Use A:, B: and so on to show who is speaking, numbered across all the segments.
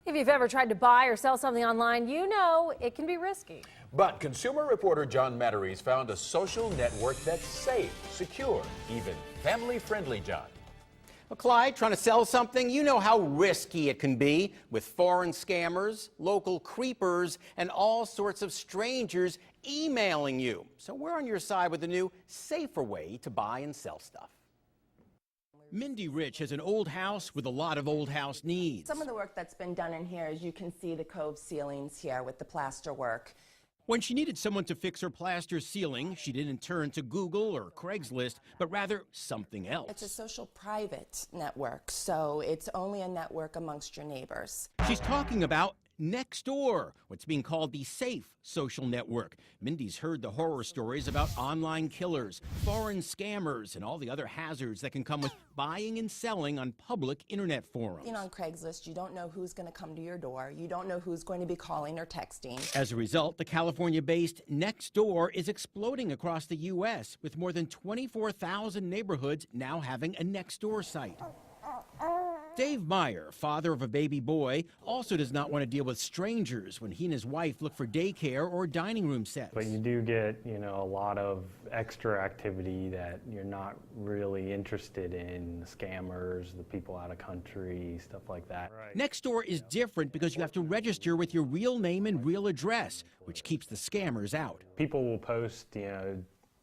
A: If you've ever tried to buy or sell something online, you know it can be risky.
B: But consumer reporter John Matteries found a social network that's safe, secure, even family-friendly, John.
C: Well, Clyde, trying to sell something, you know how risky it can be with foreign scammers, local creepers, and all sorts of strangers emailing you. So we're on your side with a new, safer way to buy and sell stuff. Mindy Rich has an old house with a lot of old house needs.
D: Some of the work that's been done in here, as you can see the cove ceilings here with the plaster work.
C: When she needed someone to fix her plaster ceiling, she didn't turn to Google or Craigslist, but rather something else.
D: It's a social private network, so it's only a network amongst your neighbors.
C: She's talking about Nextdoor, what's being called the safe social network. Mindy's heard the horror stories about online killers, foreign scammers, and all the other hazards that can come with buying and selling on public internet forums.
D: On Craigslist, you don't know who's going to come to your door. You don't know who's going to be calling or texting.
C: As a result, the California-based Nextdoor is exploding across the U.S., with more than 24,000 neighborhoods now having a Nextdoor site. Dave Meyer, father of a baby boy, also does not want to deal with strangers when he and his wife look for daycare or dining room sets.
E: But you do get, a lot of extra activity that you're not really interested in, the scammers, the people out of country, stuff like that.
C: Right. Nextdoor is different because you have to register with your real name and real address, which keeps the scammers out.
E: People will post,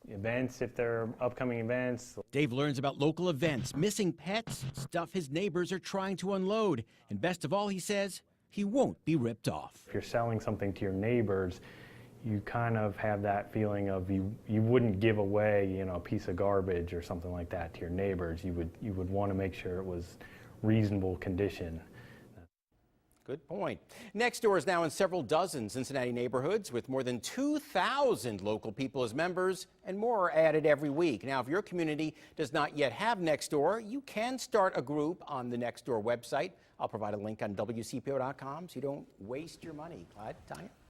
E: events if they're upcoming events.
C: Dave learns about local events, missing pets, stuff his neighbors are trying to unload. And best of all, he says, he won't be ripped off.
E: If you're selling something to your neighbors, you kind of have that feeling of you wouldn't give away, a piece of garbage or something like that to your neighbors. You would want to make sure it was reasonable condition.
C: Good point. Nextdoor is now in several dozen Cincinnati neighborhoods with more than 2,000 local people as members, and more are added every week. Now, if your community does not yet have Nextdoor, you can start a group on the Nextdoor website. I'll provide a link on WCPO.com so you don't waste your money. Clyde, Tanya?